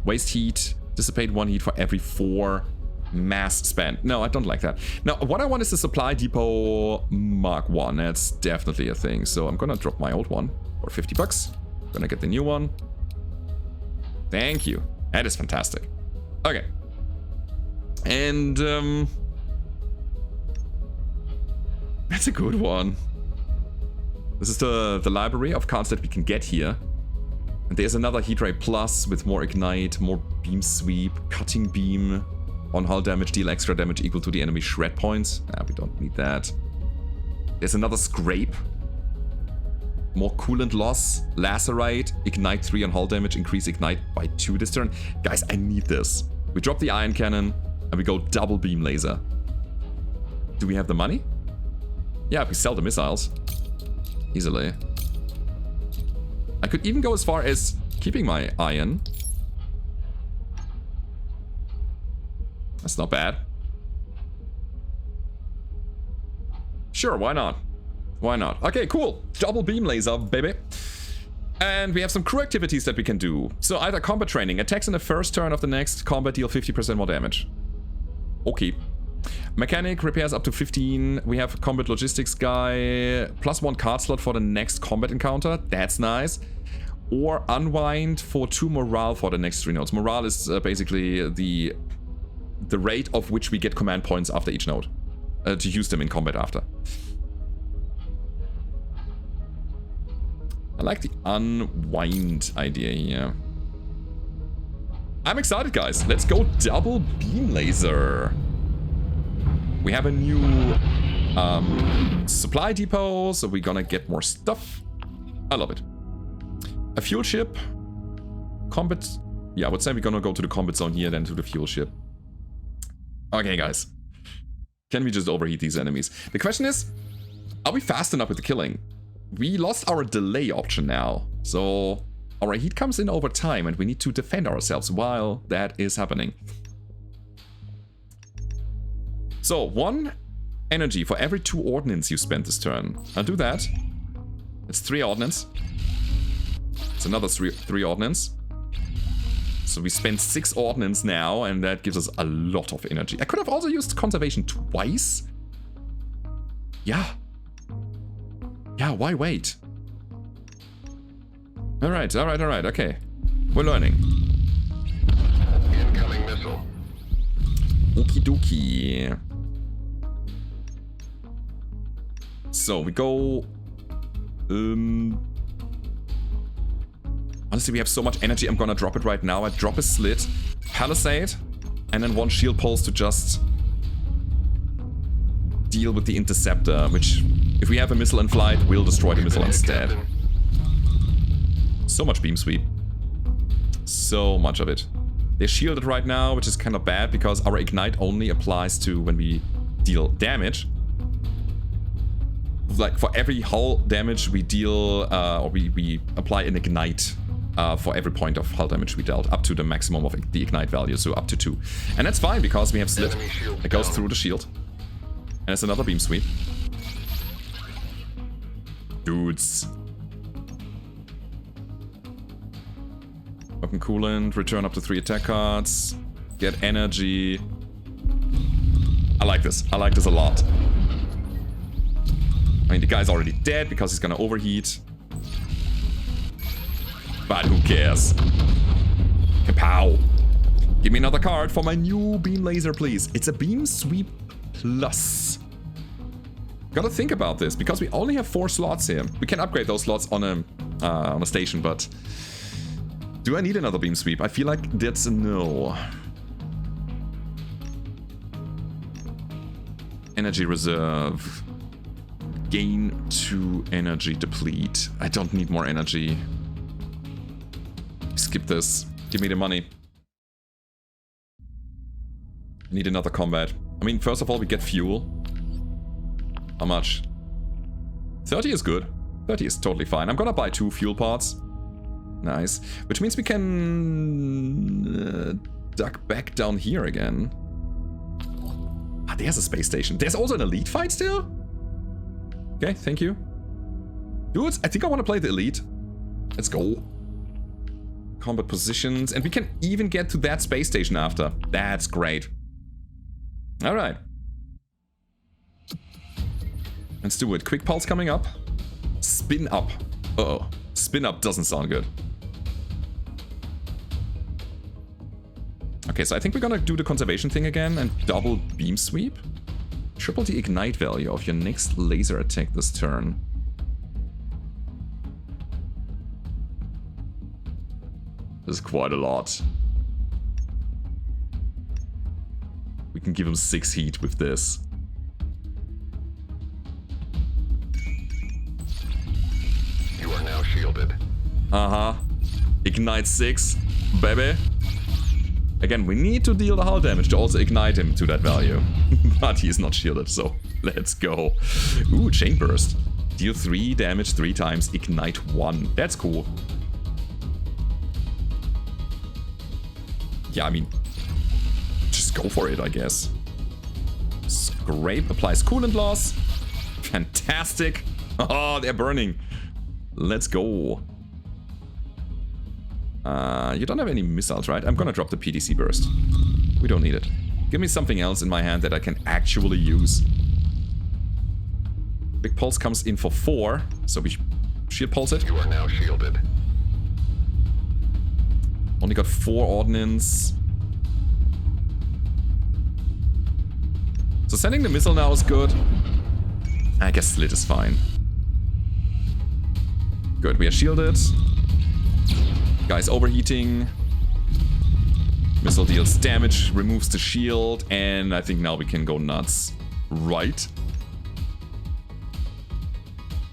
Waste heat. Dissipate 1 heat for every 4 mass spent. No, I don't like that. Now, what I want is the supply depot Mark 1. That's definitely a thing. So I'm gonna drop my old one for 50 bucks. Gonna get the new one. Thank you. That is fantastic. Okay. And that's a good one. This is the library of cards that we can get here. And there's another heat ray plus with more ignite, more beam sweep, cutting beam, on hull damage, deal extra damage equal to the enemy shred points. We don't need that. There's another scrape. More coolant loss, lacerite, ignite 3 on hull damage, increase ignite by 2 this turn. Guys, I need this. We drop the iron cannon. And we go double beam laser. Do we have the money? Yeah, we sell the missiles. Easily. I could even go as far as keeping my iron. That's not bad. Sure, why not? Why not? Okay, cool. Double beam laser, baby. And we have some crew activities that we can do. So either combat training. Attacks in the first turn of the next combat deal 50% more damage. Okay. Mechanic repairs up to 15. We have combat logistics guy. +1 card slot for the next combat encounter. That's nice. Or unwind for 2 morale for the next 3 nodes. Morale is basically the rate of which we get command points after each node. To use them in combat after. I like the unwind idea here. I'm excited, guys. Let's go double beam laser. We have a new supply depot, so we're gonna get more stuff. I love it. A fuel ship. Combat. Yeah, I would say we're gonna go to the combat zone here, then to the fuel ship. Okay, guys. Can we just overheat these enemies? The question is, are we fast enough with the killing? We lost our delay option now, so our heat comes in over time and we need to defend ourselves while that is happening. So, 1 energy for every 2 ordnance you spend this turn. I'll do that. It's 3 ordnance. It's another 3 ordnance. So we spend 6 ordnance now, and that gives us a lot of energy. I could have also used conservation twice. Yeah. Yeah, why wait? Alright, okay. We're learning. Incoming missile. Okie dokie. So we go... Honestly, we have so much energy, I'm gonna drop it right now. I drop a slit, palisade, and then 1 shield pulse to just deal with the interceptor, which, if we have a missile in flight, we'll destroy the missile instead. Captain. So much beam sweep. So much of it. They're shielded right now, which is kind of bad because our ignite only applies to when we deal damage. Like for every hull damage we deal, or we apply an ignite for every point of hull damage we dealt, up to the maximum of the ignite value, so up to 2. And that's fine because we have slit. Enemy shield It goes down. through the shield. And it's another beam sweep. Dudes. Weapon coolant, return up to 3 attack cards, get energy. I like this a lot. I mean, the guy's already dead because he's gonna overheat. But who cares? Kapow! Give me another card for my new beam laser, please. It's a beam sweep plus. Gotta think about this because we only have 4 slots here. We can upgrade those slots on a station, but do I need another beam sweep? I feel like that's a no. Energy reserve. Gain 2 energy deplete. I don't need more energy. Skip this. Give me the money. I need another combat. I mean, first of all, we get fuel. How much? 30 is good. 30 is totally fine. I'm gonna buy 2 fuel pods. Nice. Which means we can duck back down here again. Ah, there's a space station. There's also an elite fight still? Okay, thank you. Dudes, I think I want to play the elite. Let's go. Combat positions. And we can even get to that space station after. That's great. Alright. Let's do it. Quick pulse coming up. Spin up. Uh-oh. Spin up doesn't sound good. Okay, so I think we're gonna do the conservation thing again and double beam sweep. Triple the ignite value of your next laser attack this turn. This is quite a lot. We can give him 6 heat with this. You are now shielded. Uh-huh. Ignite 6, baby. Again, we need to deal the hull damage to also ignite him to that value. But he's not shielded, so let's go. Ooh, chain burst. Deal 3 damage 3 times, ignite 1. That's cool. Yeah, I mean, just go for it, I guess. Scrape applies coolant loss. Fantastic. Oh, they're burning. Let's go. You don't have any missiles, right? I'm gonna drop the PDC burst. We don't need it. Give me something else in my hand that I can actually use. Big pulse comes in for 4, so we shield pulse it. You are now shielded. Only got 4 ordnance. So sending the missile now is good. I guess slit is fine. Good, we are shielded. Guy's overheating. Missile deals damage, removes the shield, and I think now we can go nuts. Right?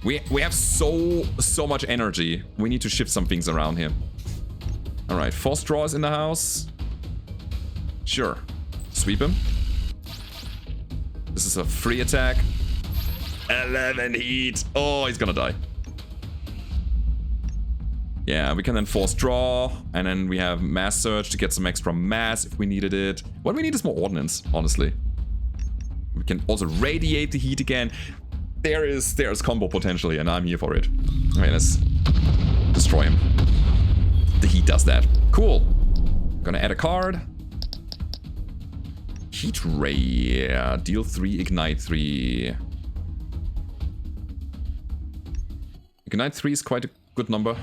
We have so much energy. We need to shift some things around here. Alright, force draw is in the house. Sure. Sweep him. This is a free attack. 11 heat. Oh, he's gonna die. Yeah, we can then force draw, and then we have mass surge to get some extra mass if we needed it. What we need is more ordnance, honestly. We can also radiate the heat again. There's combo potentially, and I'm here for it. Okay, let's destroy him. The heat does that. Cool. Gonna add a card. Heat ray. Yeah. Deal 3, ignite 3. Ignite 3 is quite a good number.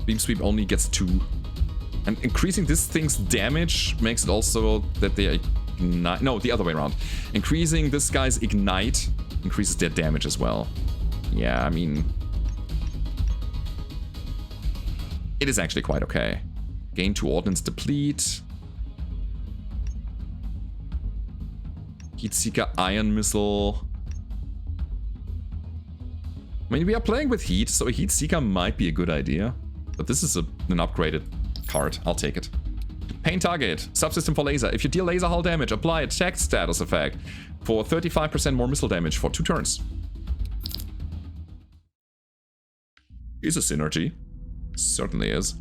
Beam sweep only gets 2. And increasing this thing's damage makes it also that they ignite. No, the other way around. Increasing this guy's ignite increases their damage as well. Yeah, I mean, it is actually quite okay. Gain 2 ordnance deplete. Heatseeker iron missile. I mean, we are playing with heat, so a Heatseeker might be a good idea. But this is an upgraded card. I'll take it. Pain target. Subsystem for laser. If you deal laser hull damage, apply a check status effect for 35% more missile damage for 2 turns. Is a synergy. Certainly is.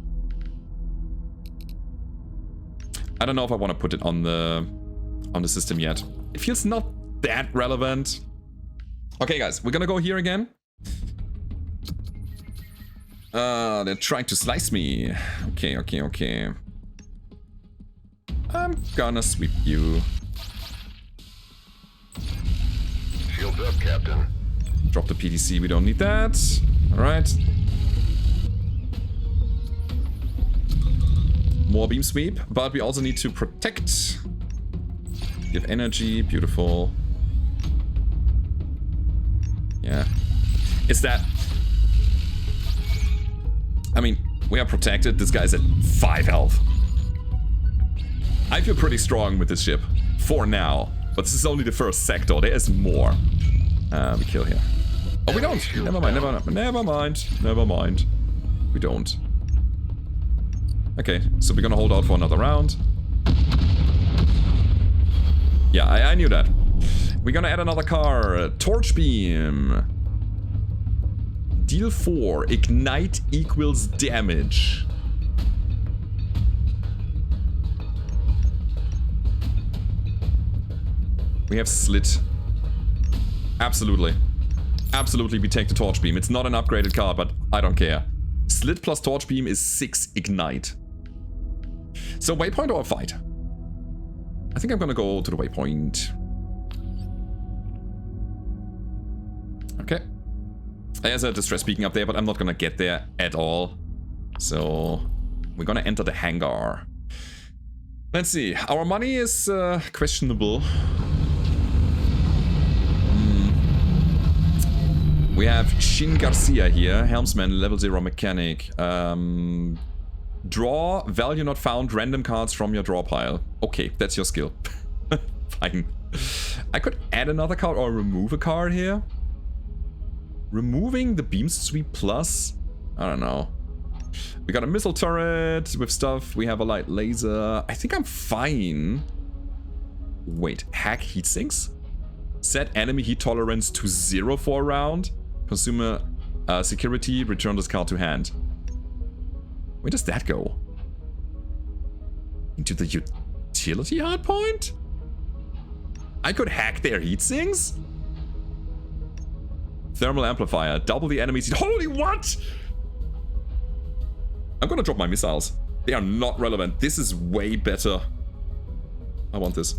I don't know if I want to put it on the system yet. It feels not that relevant. Okay, guys, we're gonna go here again. They're trying to slice me. Okay. I'm gonna sweep you. Shields up, Captain. Drop the PDC, we don't need that. Alright. More beam sweep, but we also need to protect. Give energy, beautiful. Yeah. It's that... I mean, we are protected. This guy's at 5 health. I feel pretty strong with this ship. For now. But this is only the first sector. There is more. We kill here. Oh, we don't. Never mind. We don't. Okay, so we're gonna hold out for another round. Yeah, I knew that. We're gonna add another car. Torch beam. Deal 4. Ignite equals damage. We have slit. Absolutely. Absolutely, we take the torch beam. It's not an upgraded card, but I don't care. Slit plus torch beam is 6 ignite. So waypoint or fight? I think I'm gonna go to the waypoint. Okay. There's a distress beacon up there, but I'm not gonna get there at all. So we're gonna enter the hangar. Let's see. Our money is questionable. We have Shin Garcia here, helmsman, level 0 mechanic. Draw value not found random cards from your draw pile. Okay, that's your skill. Fine. I could add another card or remove a card here. Removing the beam sweep plus? I don't know. We got a missile turret with stuff. We have a light laser. I think I'm fine. Wait, hack heat sinks? Set enemy heat tolerance to 0 for a round. Consumer security, return this card to hand. Where does that go? Into the utility hardpoint? I could hack their heat sinks? Thermal amplifier, double the enemy's heat. Holy what? I'm gonna drop my missiles. They are not relevant. This is way better. I want this.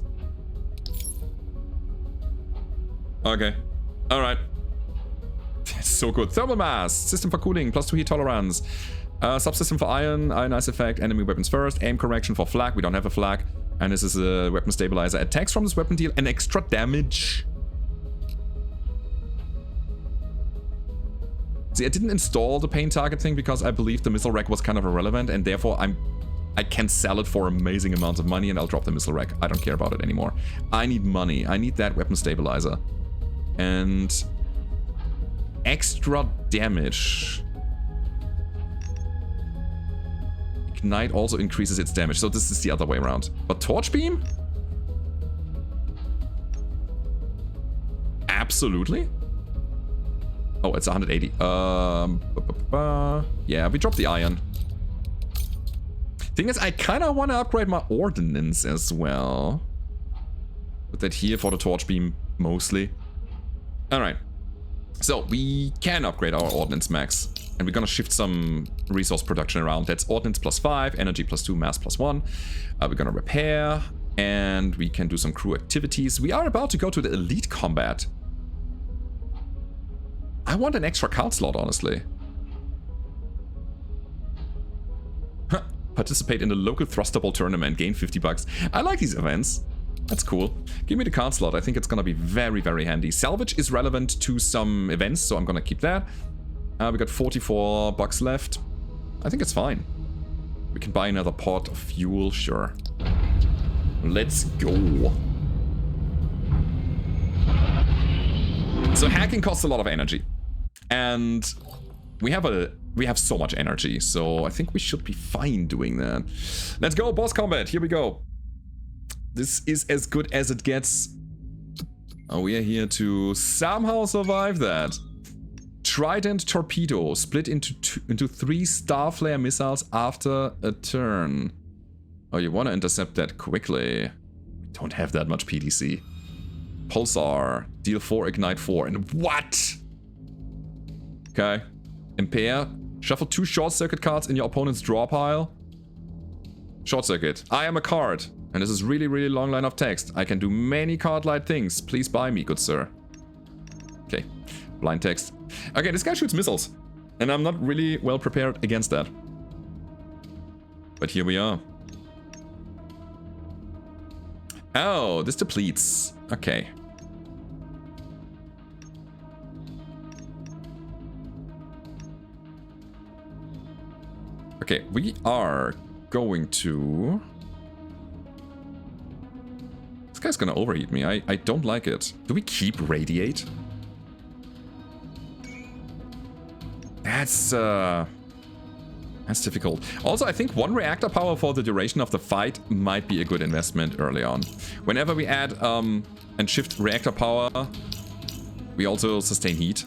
Okay. Alright. It's so good. Thermal mass. System for cooling. +2 heat tolerance. Subsystem for iron. Ionize effect. Enemy weapons first. Aim correction for flak. We don't have a flak. And this is a weapon stabilizer. Attacks from this weapon deal an extra damage. See, I didn't install the paint target thing because I believe the missile rack was kind of irrelevant, and therefore I can sell it for amazing amounts of money and I'll drop the missile rack. I don't care about it anymore. I need money. I need that weapon stabilizer. And extra damage. Ignite also increases its damage, so this is the other way around. But Torch Beam? Absolutely. Oh, it's 180. Yeah, we dropped the iron. Thing is, I kind of want to upgrade my ordnance as well. Put that here for the Torch Beam, mostly. Alright. So, we can upgrade our ordnance max. And we're gonna shift some resource production around. That's ordnance +5, energy +2, mass +1. We're gonna repair. And we can do some crew activities. We are about to go to the elite combat. I want an extra card slot, honestly. Huh. Participate in the local thruster ball tournament, gain 50 bucks. I like these events. That's cool. Give me the card slot. I think it's gonna be very, very handy. Salvage is relevant to some events, so I'm gonna keep that. We got 44 bucks left. I think it's fine. We can buy another pot of fuel, sure. Let's go. So hacking costs a lot of energy. And we have so much energy, so I think we should be fine doing that. Let's go, boss combat. Here we go. This is as good as it gets. Oh, we are here to somehow survive that. Trident torpedo split into 3 Starflare missiles after a turn. Oh, you want to intercept that quickly. We don't have that much PDC. Pulsar, deal 4, ignite 4, and what? Okay. Impair. Shuffle 2 short circuit cards in your opponent's draw pile. Short circuit. I am a card. And this is really, really long line of text. I can do many card-like things. Please buy me, good sir. Okay. Blind text. Okay, this guy shoots missiles. And I'm not really well prepared against that. But here we are. Oh, this depletes. Okay. Okay, we are going to... This guy's gonna overheat me. I don't like it. Do we keep Radiate? That's difficult. Also, I think 1 reactor power for the duration of the fight might be a good investment early on. Whenever we add and shift reactor power, we also sustain heat.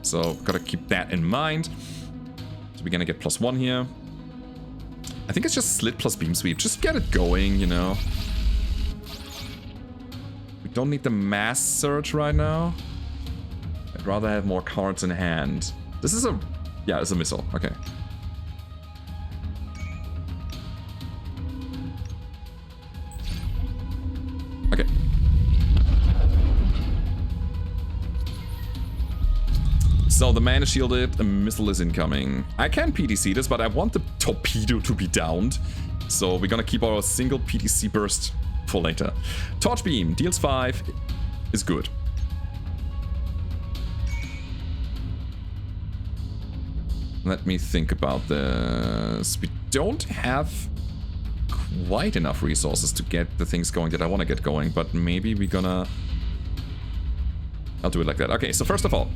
So, gotta keep that in mind. So we're gonna get +1 here. I think it's just slit plus beam sweep. Just get it going, you know. We don't need the mass surge right now. I'd rather have more cards in hand. This is a... Yeah, it's a missile. Okay. Okay. So the man is shielded, a missile is incoming. I can PTC this, but I want the torpedo to be downed. So we're gonna keep our single PTC burst for later. Torch beam, deals 5, is good. Let me think about this. We don't have quite enough resources to get the things going that I want to get going, but maybe we're gonna... I'll do it like that. Okay, so first of all,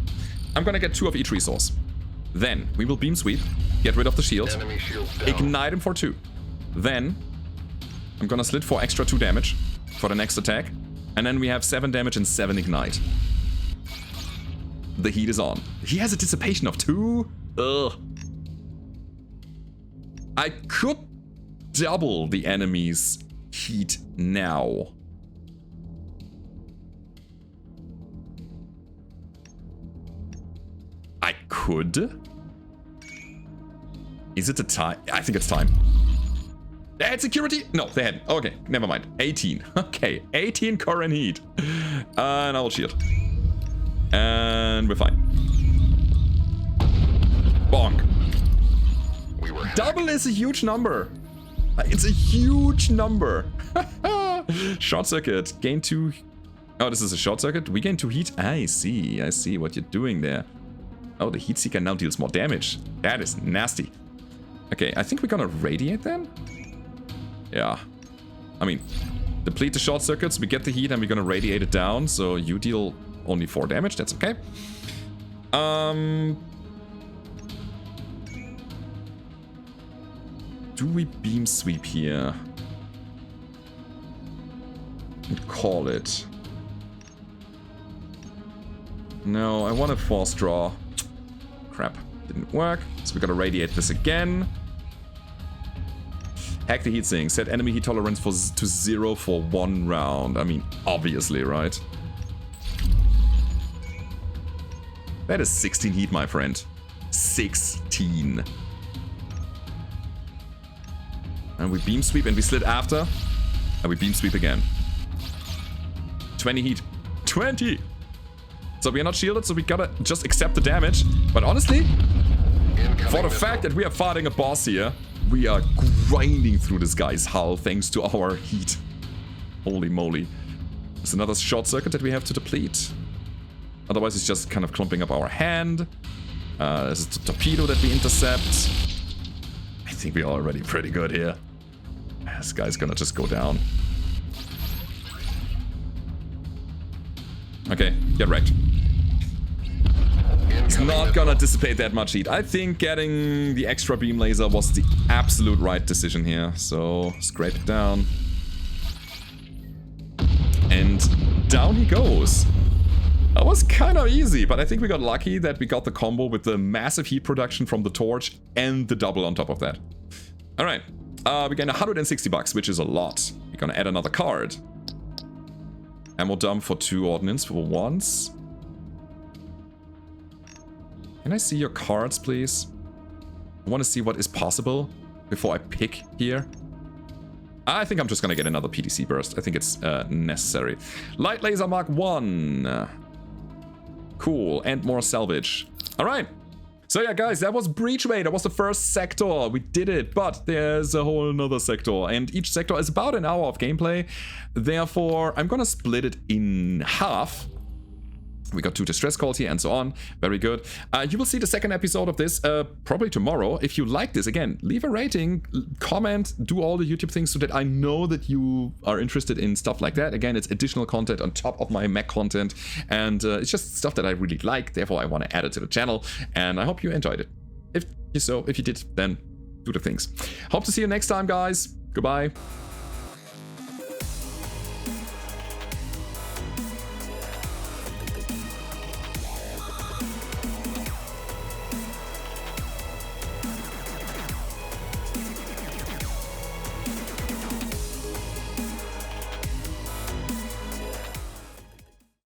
I'm gonna get 2 of each resource. Then we will beam sweep, get rid of the shield, ignite him for 2. Then I'm gonna slit for extra 2 damage for the next attack. And then we have 7 damage and 7 ignite. The heat is on. He has a dissipation of 2. Ugh. I could double the enemy's heat now. I could. Is it the time? I think it's time. They had security? No, they hadn't. Okay, never mind. 18. Okay, 18 core and heat. And I will shield. And we're fine. Bonk. Double is a huge number. It's a huge number. Short circuit. Gain 2. Oh, this is a short circuit. We gain 2 heat. I see what you're doing there. Oh, the heat seeker now deals more damage. That is nasty. Okay, I think we're gonna radiate then. Yeah. I mean, deplete the short circuits, we get the heat and we're gonna radiate it down, so you deal only 4 damage, that's okay. Do we beam sweep here? And call it. No, I want a force draw. Crap, didn't work. So we gotta radiate this again. Hack the heatsink. Set enemy heat tolerance to 0 for 1 round. I mean, obviously, right? That is 16 heat, my friend. 16. And we beam sweep and we slit after. And we beam sweep again. 20 heat. 20! So we are not shielded, so we gotta just accept the damage. But honestly, for the fact that we are fighting a boss here, we are grinding through this guy's hull thanks to our heat. Holy moly. There's another short circuit that we have to deplete. Otherwise it's just kind of clumping up our hand. There's a torpedo that we intercept. I think we're already pretty good here. This guy's gonna just go down. Okay, get wrecked. It's not gonna dissipate that much heat. I think getting the extra beam laser was the absolute right decision here. So, scrape it down. And down he goes. That was kind of easy, but I think we got lucky that we got the combo with the massive heat production from the torch and the double on top of that. Alright, we gained 160 bucks, which is a lot. We're gonna add another card. Ammo dump for 2 ordnance for once. Can I see your cards, please? I want to see what is possible before I pick here. I think I'm just gonna get another PTC burst. I think it's necessary. Light laser mark 1. Cool, and more salvage. Alright. So yeah, guys, that was Breachway. That was the first sector. We did it, but there's a whole another sector. And each sector is about an hour of gameplay. Therefore, I'm gonna split it in half. We got 2 distress calls here and so on. Very good. You will see the second episode of this probably tomorrow. If you like this, again, leave a rating, comment, do all the YouTube things so that I know that you are interested in stuff like that. Again, it's additional content on top of my Mac content. And it's just stuff that I really like. Therefore, I want to add it to the channel. And I hope you enjoyed it. If you did, then do the things. Hope to see you next time, guys. Goodbye.